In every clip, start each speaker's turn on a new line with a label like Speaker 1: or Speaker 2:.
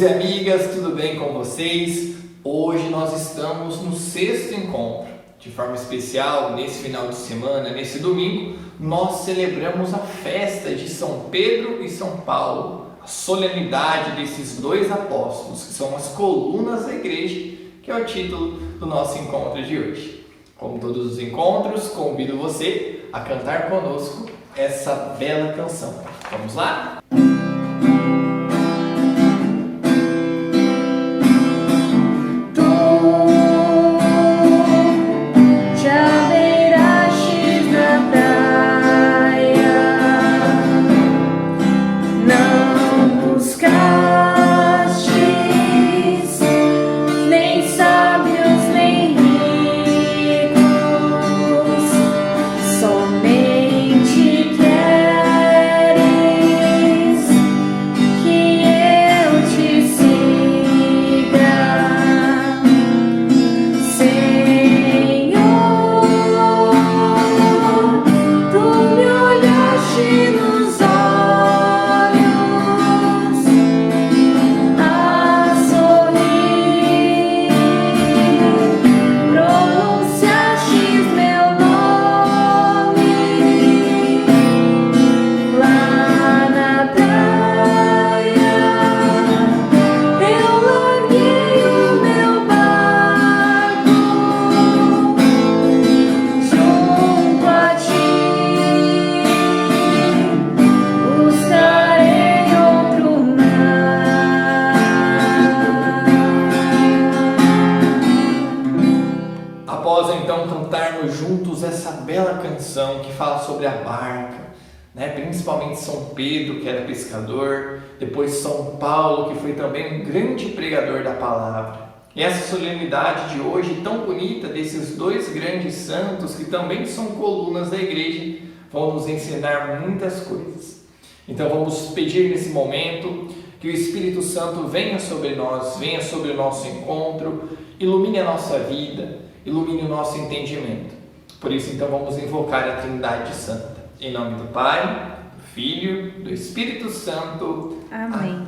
Speaker 1: e amigas, tudo bem com vocês? Hoje nós estamos no 6º encontro. De forma especial, nesse final de semana, nesse domingo, nós celebramos a festa de São Pedro e São Paulo, a solenidade desses dois apóstolos, que são as colunas da igreja, que é o título do nosso encontro de hoje. Como todos os encontros, convido você a cantar conosco essa bela canção. Vamos lá? Após então cantarmos juntos essa bela canção que fala sobre a barca, principalmente São Pedro, que era pescador, depois São Paulo, que foi também um grande pregador da palavra. E essa solenidade de hoje, tão bonita, desses dois grandes santos, que também são colunas da igreja, vão nos ensinar muitas coisas. Então vamos pedir nesse momento que o Espírito Santo venha sobre nós, venha sobre o nosso encontro, ilumine a nossa vida, ilumine o nosso entendimento. Por isso, então, vamos invocar a Trindade Santa. Em nome do Pai, do Filho, do Espírito Santo.
Speaker 2: Amém.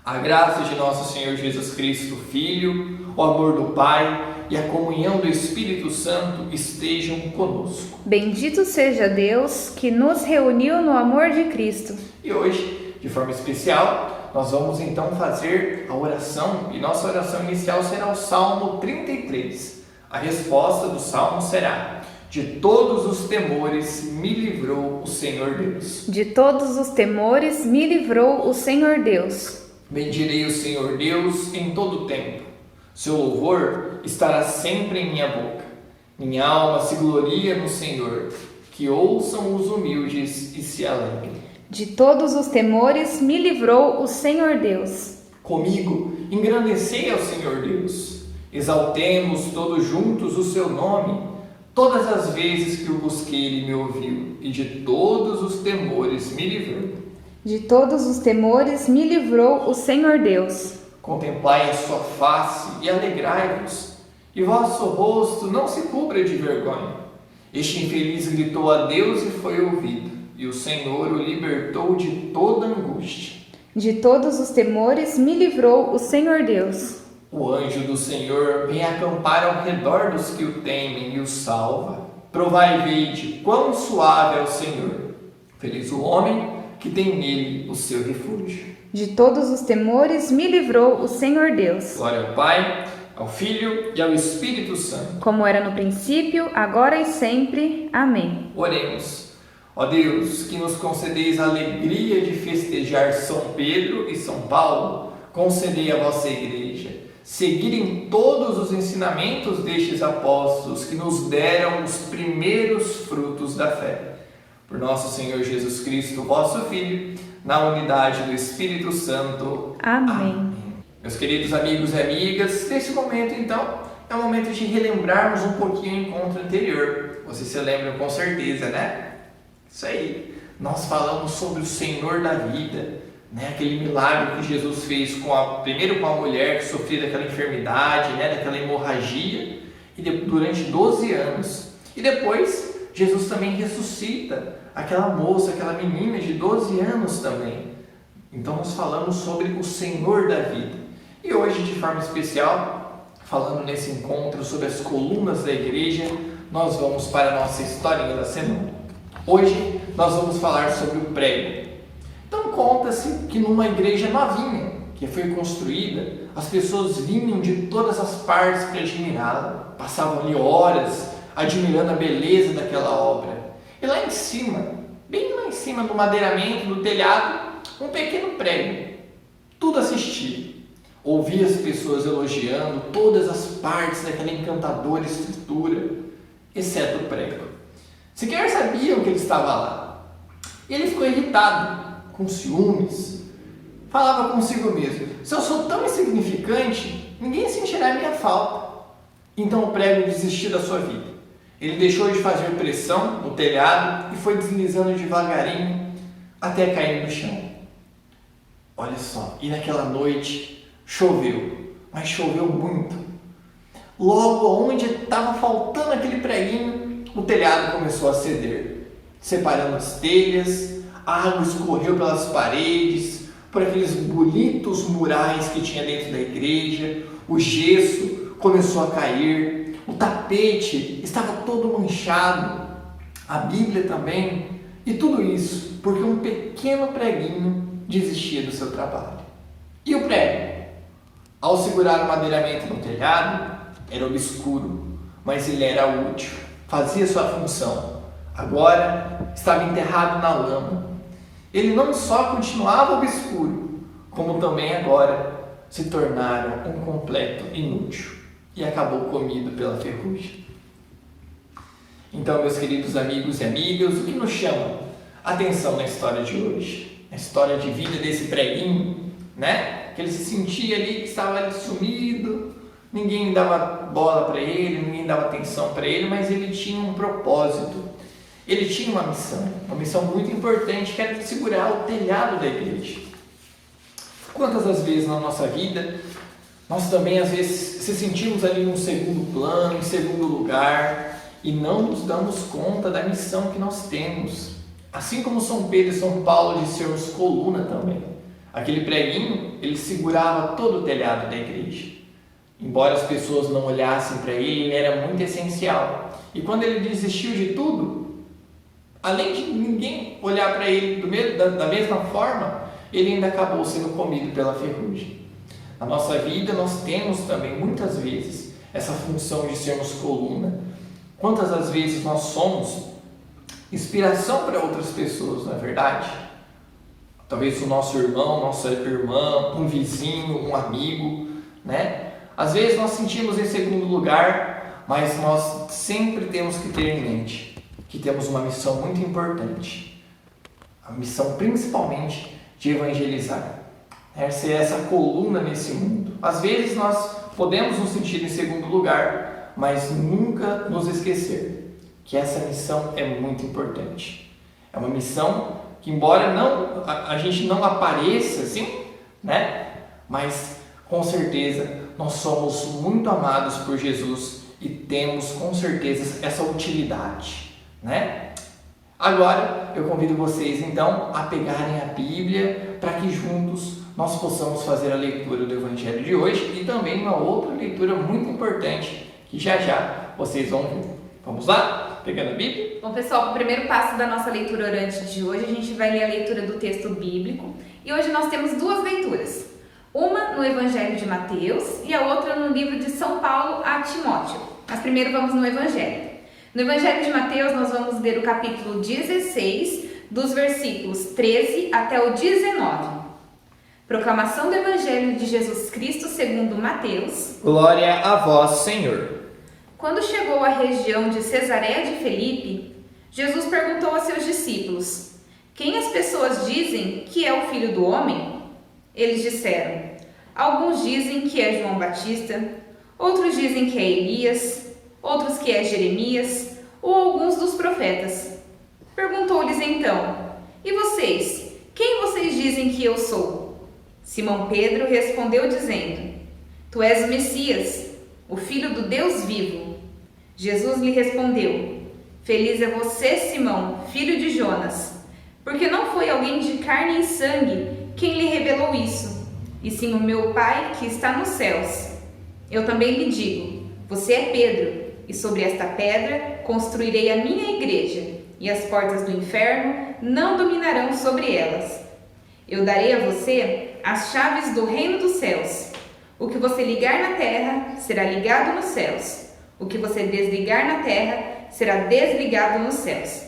Speaker 1: A graça de nosso Senhor Jesus Cristo, Filho, o amor do Pai e a comunhão do Espírito Santo estejam conosco.
Speaker 2: Bendito seja Deus que nos reuniu no amor de Cristo.
Speaker 1: E hoje, de forma especial, nós vamos então fazer a oração, e nossa oração inicial será o Salmo 33. A resposta do Salmo será: de todos os temores me livrou o Senhor Deus.
Speaker 2: De todos os temores me livrou o Senhor Deus.
Speaker 1: Bendirei o Senhor Deus em todo o tempo. Seu louvor estará sempre em minha boca. Minha alma se gloria no Senhor. Que ouçam os humildes e se alegrem.
Speaker 2: De todos os temores me livrou o Senhor Deus.
Speaker 1: Comigo engrandecei ao Senhor Deus. Exaltemos todos juntos o seu nome. Todas as vezes que o busquei, ele me ouviu, e de todos os temores me livrou.
Speaker 2: De todos os temores me livrou o Senhor Deus.
Speaker 1: Contemplai a sua face e alegrai-vos, e vosso rosto não se cubra de vergonha. Este infeliz gritou a Deus e foi ouvido, e o Senhor o libertou de toda angústia.
Speaker 2: De todos os temores me livrou o Senhor Deus.
Speaker 1: O anjo do Senhor vem acampar ao redor dos que o temem e o salva. Provai e vede quão suave é o Senhor. Feliz o homem que tem nele o seu refúgio.
Speaker 2: De todos os temores me livrou o Senhor Deus.
Speaker 1: Glória ao Pai, ao Filho e ao Espírito Santo.
Speaker 2: Como era no princípio, agora e sempre. Amém.
Speaker 1: Oremos. Ó Deus, que nos concedeis a alegria de festejar São Pedro e São Paulo, concedei à vossa igreja seguirem todos os ensinamentos destes apóstolos que nos deram os primeiros frutos da fé. Por nosso Senhor Jesus Cristo, vosso Filho, na unidade do Espírito Santo.
Speaker 2: Amém.
Speaker 1: Meus queridos amigos e amigas, nesse momento, então, é o momento de relembrarmos um pouquinho o encontro anterior. Vocês se lembram com certeza, né? Isso aí. Nós falamos sobre o Senhor da vida, aquele milagre que Jesus fez primeiro com a mulher que sofria daquela enfermidade, daquela hemorragia, e durante 12 anos. E depois, Jesus também ressuscita aquela moça, aquela menina de 12 anos também, Então nós falamos sobre o Senhor da vida. E hoje, de forma especial, falando nesse encontro sobre as colunas da igreja, nós vamos para a nossa historinha da semana. Hoje nós vamos falar sobre o prego. Então conta-se que numa igreja novinha, que foi construída, as pessoas vinham de todas as partes para admirá-la, passavam ali horas admirando a beleza daquela obra. E lá em cima, bem lá em cima do madeiramento, do telhado, um pequeno prego, tudo assistia. Ouvia as pessoas elogiando todas as partes daquela encantadora estrutura, exceto o prego. Sequer sabiam que ele estava lá. E ele ficou irritado, com ciúmes. Falava consigo mesmo: se eu sou tão insignificante, ninguém sentirá a minha falta. Então o prego desistiu da sua vida. Ele deixou de fazer pressão no telhado e foi deslizando devagarinho até cair no chão. Olha só, e naquela noite choveu, mas choveu muito. Logo onde estava faltando aquele preguinho, o telhado começou a ceder, separando as telhas, a água escorreu pelas paredes, por aqueles bonitos murais que tinha dentro da igreja, o gesso começou a cair, o tapete estava todo manchado, a Bíblia também, e tudo isso porque um pequeno preguinho desistia do seu trabalho. E o prego, ao segurar o madeiramento no telhado, era obscuro, mas ele era útil, fazia sua função. Agora estava enterrado na lama. Ele não só continuava obscuro, como também agora se tornara um completo inútil e acabou comido pela ferrugem. Então, meus queridos amigos e amigas, o que nos chama a atenção na história de hoje? A história de vida desse preguinho, né? Que ele se sentia ali que estava ali sumido, ninguém dava bola para ele, ninguém dava atenção para ele, mas ele tinha um propósito. Ele tinha uma missão muito importante, que era de segurar o telhado da igreja. Quantas das vezes na nossa vida, nós também às vezes se sentimos ali num segundo plano, em segundo lugar, e não nos damos conta da missão que nós temos. Assim como São Pedro e São Paulo de sermos coluna também. Aquele preguinho, ele segurava todo o telhado da igreja. Embora as pessoas não olhassem para ele, ele era muito essencial. E quando ele desistiu de tudo, além de ninguém olhar para ele da mesma forma, ele ainda acabou sendo comido pela ferrugem. Na nossa vida nós temos também muitas vezes essa função de sermos coluna. Quantas das vezes nós somos inspiração para outras pessoas, não é verdade? Talvez o nosso irmão, nossa irmã, um vizinho, um amigo, né? Às vezes nós sentimos em segundo lugar, mas nós sempre temos que ter em mente que temos uma missão muito importante, a missão principalmente de evangelizar, ser essa coluna nesse mundo. Às vezes nós podemos nos sentir em segundo lugar, mas nunca nos esquecer que essa missão é muito importante. É uma missão que, embora a gente não apareça assim, né? Mas com certeza nós somos muito amados por Jesus e temos com certeza essa utilidade, né? Agora eu convido vocês então a pegarem a Bíblia para que juntos nós possamos fazer a leitura do Evangelho de hoje e também uma outra leitura muito importante que já vocês vão ver. Vamos lá? Pegando a Bíblia?
Speaker 2: Bom, pessoal, o primeiro passo da nossa leitura orante de hoje, a gente vai ler a leitura do texto bíblico. E hoje nós temos duas leituras. Uma no Evangelho de Mateus e a outra no livro de São Paulo a Timóteo. Mas primeiro vamos no Evangelho. No Evangelho de Mateus nós vamos ler o capítulo 16, dos versículos 13 até o 19. Proclamação do Evangelho de Jesus Cristo segundo Mateus.
Speaker 1: Glória a vós, Senhor.
Speaker 2: Quando chegou à região de Cesareia de Filipe, Jesus perguntou a seus discípulos: quem as pessoas dizem que é o Filho do Homem? Eles disseram: alguns dizem que é João Batista, outros dizem que é Elias, outros que é Jeremias ou alguns dos profetas. Perguntou-lhes então: e vocês? Quem vocês dizem que eu sou? Simão Pedro respondeu dizendo: tu és o Messias, o Filho do Deus vivo. Jesus lhe respondeu: feliz é você, Simão, filho de Jonas, porque não foi alguém de carne e sangue quem lhe revelou isso, e sim o meu Pai que está nos céus. Eu também lhe digo: você é Pedro, e sobre esta pedra construirei a minha igreja, e as portas do inferno não dominarão sobre elas. Eu darei a você as chaves do reino dos céus. O que você ligar na terra será ligado nos céus. O que você desligar na terra será desligado nos céus.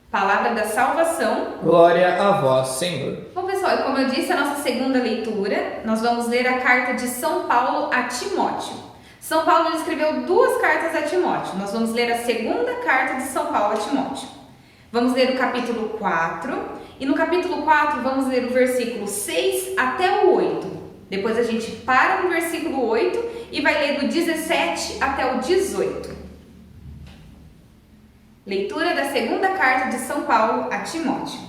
Speaker 2: Palavra da salvação.
Speaker 1: Glória a vós, Senhor.
Speaker 2: Bom, pessoal, como eu disse, a nossa segunda leitura, nós vamos ler a carta de São Paulo a Timóteo. São Paulo escreveu 2 cartas a Timóteo. Nós vamos ler a segunda carta de São Paulo a Timóteo. Vamos ler o capítulo 4, e no capítulo 4 vamos ler o versículo 6 até o 8. Depois a gente para no versículo 8 e vai ler do 17 até o 18. Leitura da segunda carta de São Paulo a Timóteo.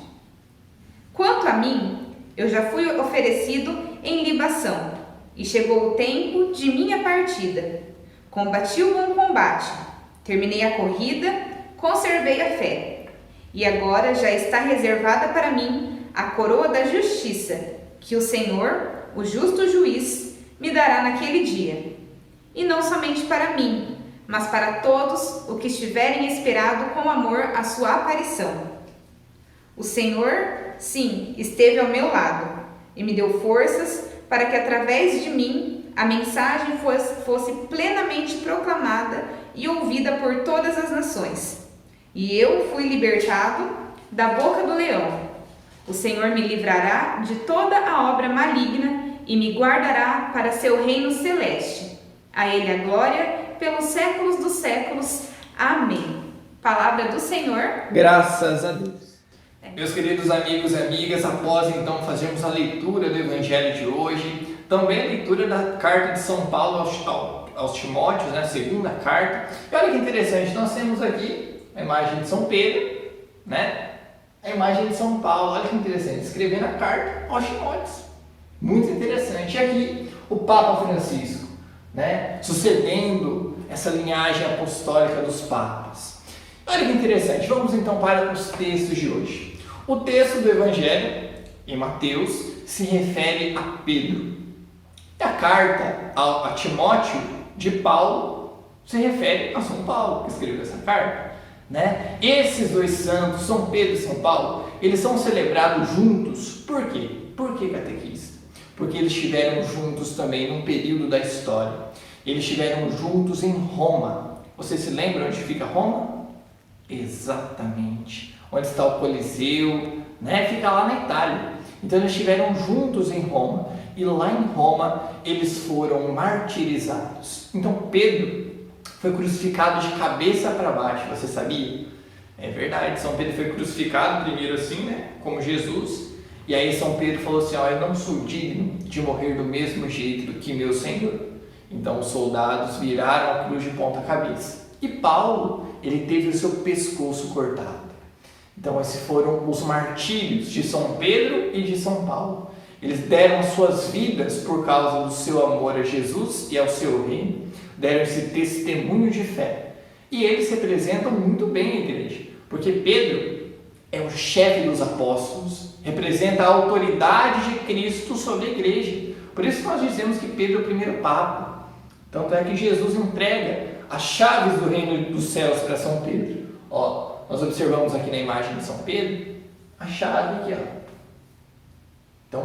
Speaker 2: Quanto a mim, eu já fui oferecido em libação, e chegou o tempo de minha partida. Combati o bom combate, terminei a corrida, conservei a fé. E agora já está reservada para mim a coroa da justiça, que o Senhor, o justo juiz, me dará naquele dia. E não somente para mim, mas para todos os que estiverem esperado com amor a sua aparição. O Senhor, sim, esteve ao meu lado e me deu forças para que através de mim a mensagem fosse plenamente proclamada e ouvida por todas as nações. E eu fui libertado da boca do leão. O Senhor me livrará de toda a obra maligna e me guardará para seu reino celeste. A Ele a glória pelos séculos dos séculos. Amém. Palavra do Senhor.
Speaker 1: Graças a Deus. Meus queridos amigos e amigas, após então fazermos a leitura do Evangelho de hoje, também a leitura da carta de São Paulo aos Timóteos, né, a segunda carta. E olha que interessante, nós temos aqui a imagem de São Pedro, né? A imagem de São Paulo, olha que interessante, escrevendo a carta aos Timóteos. Muito interessante. E aqui o Papa Francisco, né? Sucedendo essa linhagem apostólica dos papas. Olha que interessante, vamos então para os textos de hoje. O texto do Evangelho, em Mateus, se refere a Pedro. E a carta a Timóteo, de Paulo, se refere a São Paulo, que escreveu essa carta. Né? Esses 2 santos, São Pedro e São Paulo, eles são celebrados juntos. Por quê? Por que, catequista? Porque eles estiveram juntos também num período da história. Eles estiveram juntos em Roma. Você se lembra onde fica Roma? Exatamente. Onde está o Coliseu, né? Fica lá na Itália. Então eles estiveram juntos em Roma. E lá em Roma eles foram martirizados. Então Pedro foi crucificado de cabeça para baixo, você sabia? É verdade, São Pedro foi crucificado primeiro assim, né, como Jesus, e aí São Pedro falou assim: eu não sou digno de morrer do mesmo jeito do que meu Senhor. Então os soldados viraram a cruz de ponta cabeça. E Paulo, ele teve o seu pescoço cortado. Então esses foram os martírios de São Pedro e de São Paulo. Eles deram suas vidas por causa do seu amor a Jesus e ao seu reino, deram esse testemunho de fé. E eles representam muito bem a igreja, porque Pedro é o chefe dos apóstolos, representa a autoridade de Cristo sobre a igreja. Por isso nós dizemos que Pedro é o primeiro papa. Tanto é que Jesus entrega as chaves do reino dos céus para São Pedro. Ó, nós observamos aqui na imagem de São Pedro a chave aqui, ó. Então,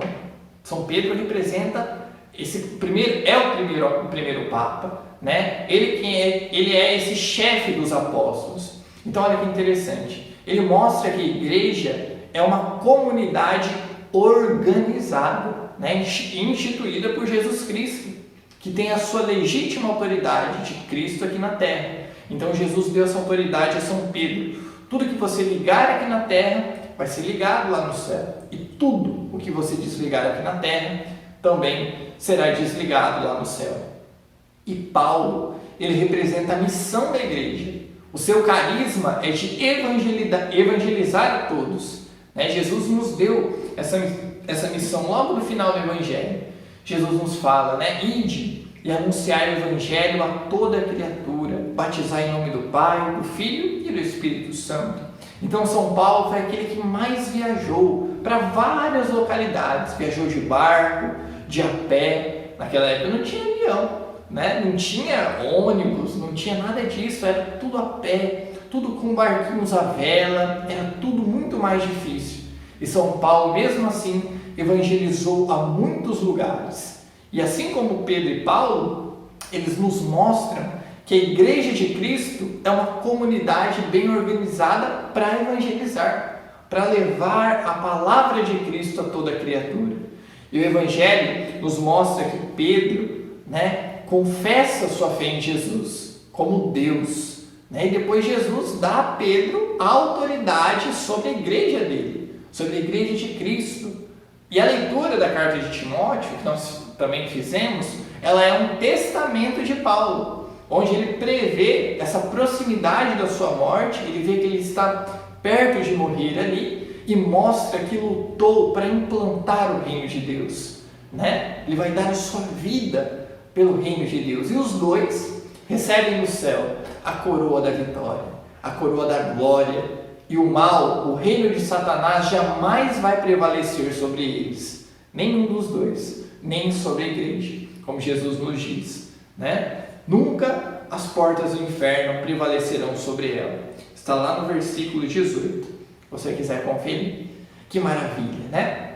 Speaker 1: São Pedro representa o primeiro papa, né? Ele é esse chefe dos apóstolos. Então, olha que interessante. Ele mostra que a igreja é uma comunidade organizada, né? Instituída por Jesus Cristo, que tem a sua legítima autoridade de Cristo aqui na terra. Então, Jesus deu essa autoridade a São Pedro. Tudo que você ligar aqui na terra vai ser ligado lá no céu. E tudo o que você desligar aqui na terra também será desligado lá no céu. E Paulo, ele representa a missão da igreja. O seu carisma é de evangelizar a todos. Né? Jesus nos deu essa missão logo no final do Evangelho. Jesus nos fala, né? Ide e anunciar o Evangelho a toda criatura, batizar em nome do Pai, do Filho e do Espírito Santo. Então São Paulo foi aquele que mais viajou para várias localidades, viajou de barco, de a pé. Naquela época não tinha avião, né? Não tinha ônibus, não tinha nada disso, era tudo a pé, tudo com barquinhos à vela, era tudo muito mais difícil. E São Paulo, mesmo assim, evangelizou a muitos lugares. E assim como Pedro e Paulo, eles nos mostram que a Igreja de Cristo é uma comunidade bem organizada para evangelizar, para levar a palavra de Cristo a toda criatura. E o Evangelho nos mostra que Pedro, confessa sua fé em Jesus como Deus. E depois Jesus dá a Pedro a autoridade sobre a igreja dele, sobre a igreja de Cristo. E a leitura da carta de Timóteo, que nós também fizemos, ela é um testamento de Paulo, onde ele prevê essa proximidade da sua morte, ele vê que ele está perto de morrer ali e mostra que lutou para implantar o reino de Deus. Ele vai dar a sua vida pelo reino de Deus. E os dois recebem no céu a coroa da vitória, a coroa da glória, e o mal, o reino de Satanás, jamais vai prevalecer sobre eles, nenhum dos dois, nem sobre a igreja, como Jesus nos diz, Nunca as portas do inferno prevalecerão sobre ela. Está lá no versículo 18, se você quiser conferir. Que maravilha,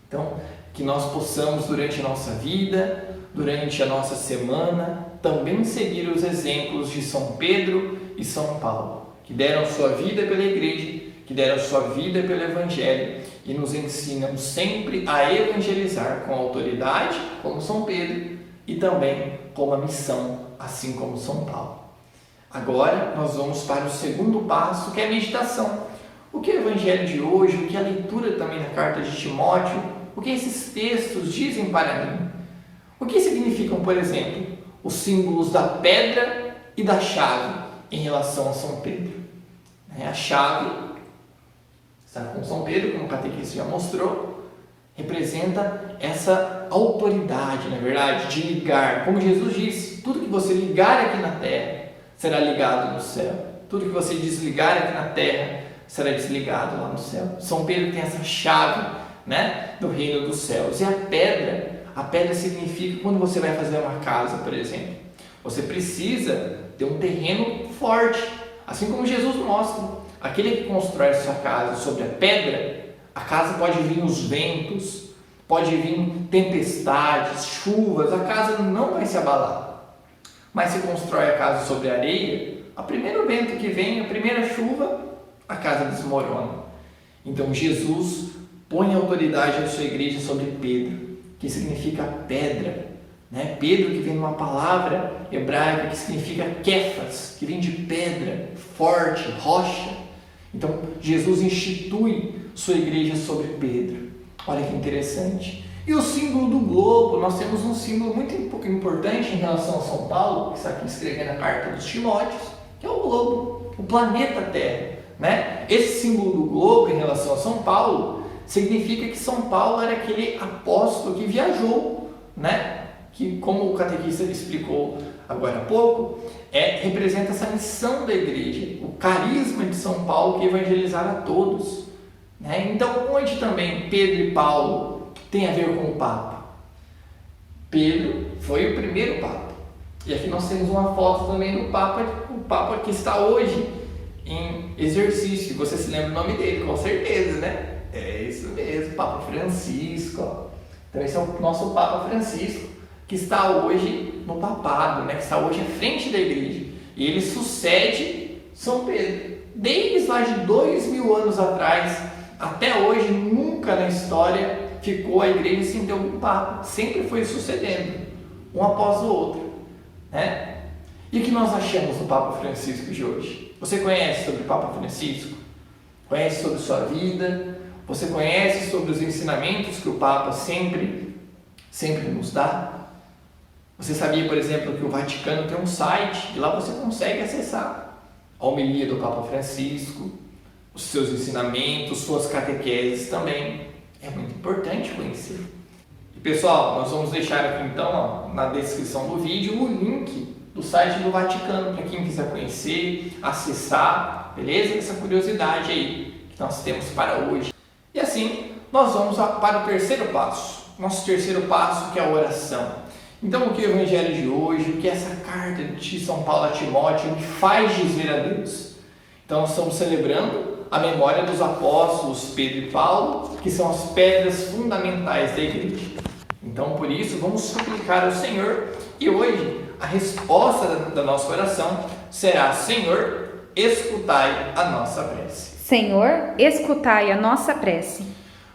Speaker 1: Então, que nós possamos durante a nossa vida, durante a nossa semana, também seguir os exemplos de São Pedro e São Paulo, que deram sua vida pela igreja, que deram sua vida pelo Evangelho e nos ensinam sempre a evangelizar com autoridade, como São Pedro, e também com uma missão, assim como São Paulo. Agora nós vamos para o segundo passo, que é a meditação. O que o Evangelho de hoje, o que a leitura também da carta de Timóteo, o que esses textos dizem para mim? O que significam, por exemplo, os símbolos da pedra e da chave em relação a São Pedro? A chave, está com São Pedro, como o catequista já mostrou, representa essa autoridade, na verdade, de ligar. Como Jesus disse, tudo que você ligar aqui na terra será ligado no céu. Tudo que você desligar aqui na terra será desligado lá no céu. São Pedro tem essa chave, do reino dos céus. E a pedra significa quando você vai fazer uma casa, por exemplo. Você precisa ter um terreno forte. Assim como Jesus mostra, aquele que constrói sua casa sobre a pedra, a casa pode vir os ventos, pode vir tempestades, chuvas, a casa não vai se abalar. Mas se constrói a casa sobre areia, o primeiro vento que vem, a primeira chuva, a casa desmorona. Então Jesus põe a autoridade da sua igreja sobre Pedro, que significa pedra. Pedro, que vem de uma palavra hebraica que significa Kéfas, que vem de pedra, forte, rocha. Então Jesus institui sua igreja sobre Pedro. Olha que interessante. E o símbolo do globo, nós temos um símbolo muito importante em relação a São Paulo, que está aqui escrevendo a carta dos Timóteos, que é o globo, o planeta Terra. Esse símbolo do globo em relação a São Paulo significa que São Paulo era aquele apóstolo que viajou, que, como o catequista explicou agora há pouco, representa essa missão da igreja, o carisma de São Paulo, que é evangelizar a todos. Então, onde também Pedro e Paulo têm a ver com o Papa? Pedro foi o primeiro Papa. E aqui nós temos uma foto também do Papa, o Papa que está hoje em exercício. Você se lembra o nome dele, com certeza, É isso mesmo, Papa Francisco. Então esse é o nosso Papa Francisco, que está hoje no papado, que está hoje à frente da igreja. E ele sucede São Pedro. Desde lá de 2000 anos atrás, até hoje, nunca na história ficou a igreja sem ter um Papa. Sempre foi sucedendo, um após o outro. E o que nós achamos do Papa Francisco de hoje? Você conhece sobre o Papa Francisco? Conhece sobre sua vida? Você conhece sobre os ensinamentos que o Papa sempre nos dá? Você sabia, por exemplo, que o Vaticano tem um site e lá você consegue acessar a homilia do Papa Francisco, os seus ensinamentos, suas catequeses também. É muito importante conhecer. E pessoal, nós vamos deixar aqui então na descrição do vídeo o link do site do Vaticano, para quem quiser conhecer, acessar, beleza? Essa curiosidade aí que nós temos para hoje. E assim, nós vamos para o terceiro passo. Nosso terceiro passo, que é a oração. Então, o que é o Evangelho de hoje, o que é essa carta de São Paulo a Timóteo me faz dizer a Deus? Então, nós estamos celebrando a memória dos apóstolos Pedro e Paulo, que são as pedras fundamentais da igreja. Então, por isso, vamos suplicar ao Senhor. E hoje, a resposta da nossa oração será: Senhor, escutai a nossa prece.
Speaker 2: Senhor, escutai a nossa prece.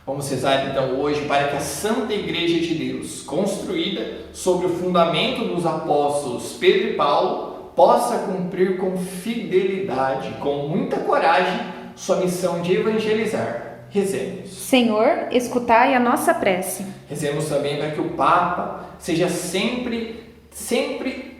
Speaker 1: Vamos rezar então hoje para que a Santa Igreja de Deus, construída sobre o fundamento dos apóstolos Pedro e Paulo, possa cumprir com fidelidade, com muita coragem, sua missão de evangelizar. Rezemos.
Speaker 2: Senhor, escutai a nossa prece.
Speaker 1: Rezemos também para que o Papa seja sempre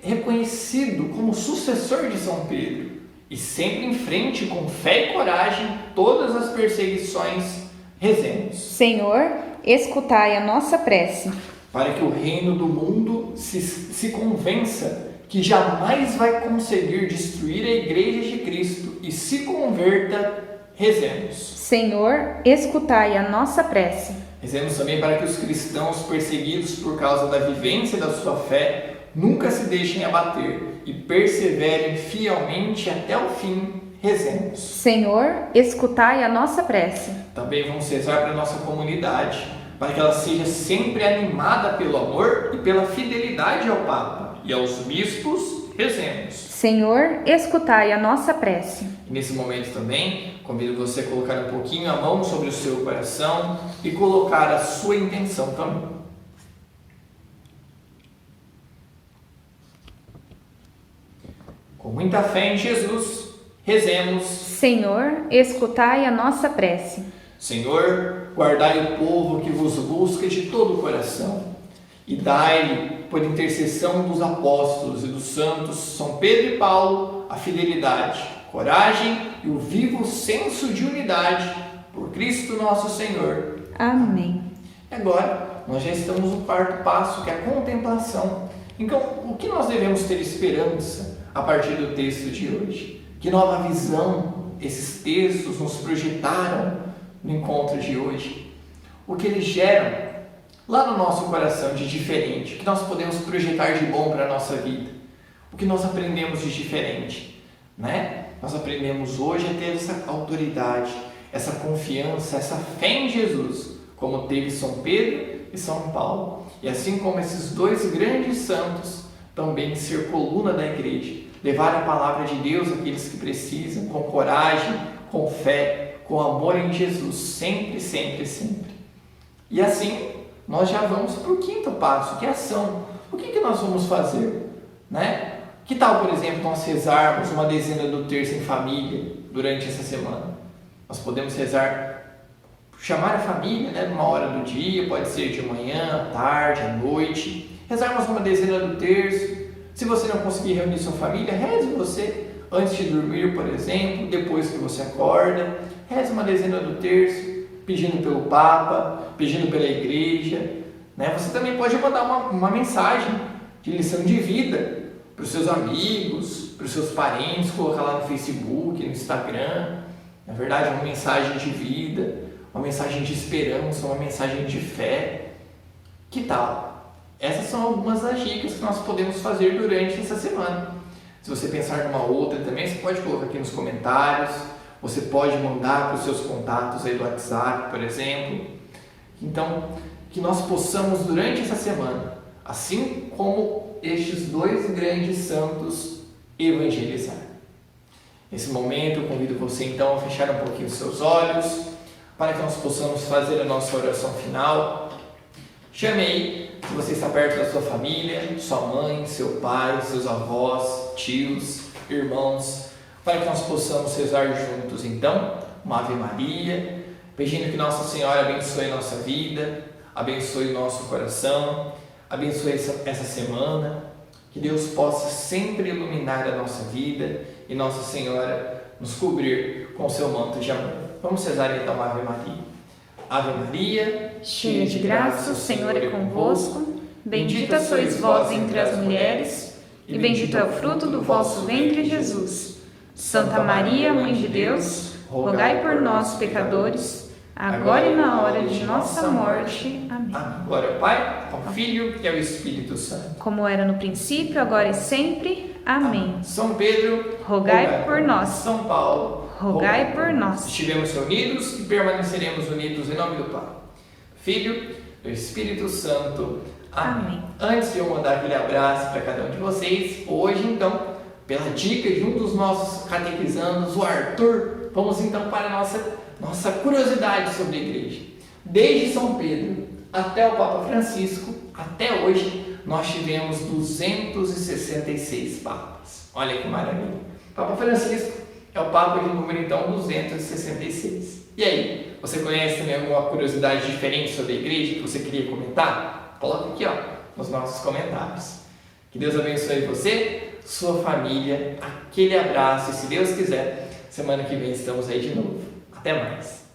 Speaker 1: reconhecido como sucessor de São Pedro e sempre enfrente com fé e coragem todas as perseguições. Rezemos.
Speaker 2: Senhor, escutai a nossa prece.
Speaker 1: Para que o reino do mundo se convença que jamais vai conseguir destruir a Igreja de Cristo e se converta. Rezemos.
Speaker 2: Senhor, escutai a nossa prece.
Speaker 1: Rezemos também para que os cristãos perseguidos por causa da vivência da sua fé nunca se deixem abater e perseverem fielmente até o fim. Rezemos.
Speaker 2: Senhor, escutai a nossa prece.
Speaker 1: Também vamos rezar para a nossa comunidade, para que ela seja sempre animada pelo amor e pela fidelidade ao Papa e aos bispos. Rezemos.
Speaker 2: Senhor, escutai a nossa prece.
Speaker 1: E nesse momento também, convido você a colocar um pouquinho a mão sobre o seu coração e colocar a sua intenção também. Com muita fé em Jesus, rezemos.
Speaker 2: Senhor, escutai a nossa prece.
Speaker 1: Senhor, guardai o povo que vos busca de todo o coração e dai-lhe, por intercessão dos apóstolos e dos santos São Pedro e Paulo, a fidelidade, coragem e o vivo senso de unidade, por Cristo nosso Senhor.
Speaker 2: Amém.
Speaker 1: E agora, nós já estamos no quarto passo, que é a contemplação. Então, o que nós devemos ter esperança a partir do texto de hoje? Que nova visão esses textos nos projetaram no encontro de hoje? O que eles geram lá no nosso coração de diferente? O que nós podemos projetar de bom para a nossa vida? O que nós aprendemos de diferente? Né? Nós aprendemos hoje a ter essa autoridade, essa confiança, essa fé em Jesus, como teve São Pedro e São Paulo. E assim como esses dois grandes santos, também ser coluna da igreja, levar a palavra de Deus àqueles que precisam, com coragem, com fé, com amor em Jesus, sempre, sempre, sempre. E assim, nós já vamos para o quinto passo, que é a ação. O que nós vamos fazer? Né? Que tal, por exemplo, nós rezarmos uma dezena do terço em família durante essa semana? Nós podemos rezar, chamar a família, né, numa hora do dia, pode ser de manhã, à tarde, à noite, rezarmos uma dezena do terço. Se você não conseguir reunir sua família, reze você antes de dormir, por exemplo, depois que você acorda. Reze uma dezena do terço, pedindo pelo Papa, pedindo pela igreja. Né? Você também pode mandar uma mensagem de lição de vida para os seus amigos, para os seus parentes, colocar lá no Facebook, no Instagram. Na verdade, uma mensagem de vida, uma mensagem de esperança, uma mensagem de fé. Que tal? Essas são algumas das dicas que nós podemos fazer durante essa semana. Se você pensar numa outra também, você pode colocar aqui nos comentários, você pode mandar para os seus contatos aí do WhatsApp, por exemplo. Então, que nós possamos durante essa semana, assim como estes dois grandes santos, evangelizar. Nesse momento, eu convido você então a fechar um pouquinho os seus olhos, para que nós possamos fazer a nossa oração final. Chame aí, se você está perto da sua família, sua mãe, seu pai, seus avós, tios, irmãos, para que nós possamos rezar juntos. Então, uma Ave Maria, pedindo que Nossa Senhora abençoe a nossa vida, abençoe o nosso coração, abençoe essa semana, que Deus possa sempre iluminar a nossa vida e Nossa Senhora nos cobrir com o seu manto de amor. Vamos rezar então a Ave Maria. Ave Maria,
Speaker 2: cheia de graça, o Senhor é convosco. Bendita sois vós entre as mulheres, e bendito é o fruto do vosso ventre, Jesus. Santa Maria, Mãe de Deus, rogai por nós, pecadores, agora e na hora de nossa morte. Amém.
Speaker 1: Glória ao Pai, ao Filho e ao Espírito Santo.
Speaker 2: Como era no princípio, agora e sempre. Amém.
Speaker 1: São Pedro,
Speaker 2: rogai por nós.
Speaker 1: São Paulo,
Speaker 2: rogai por nós.
Speaker 1: Estivemos reunidos e permaneceremos unidos em nome do Pai, Filho e do Espírito Santo. Amém. Antes de eu mandar aquele abraço para cada um de vocês, hoje então, pela dica de um dos nossos catequizandos, o Arthur, vamos então para a nossa curiosidade sobre a igreja. Desde São Pedro até o Papa Francisco, até hoje, nós tivemos 266 papas. Olha que maravilha. Papa Francisco é o Papa de número então 266. E aí, você conhece também alguma curiosidade diferente sobre a igreja que você queria comentar? Coloca aqui nos nossos comentários. Que Deus abençoe você, sua família, aquele abraço e se Deus quiser, semana que vem estamos aí de novo. Até mais!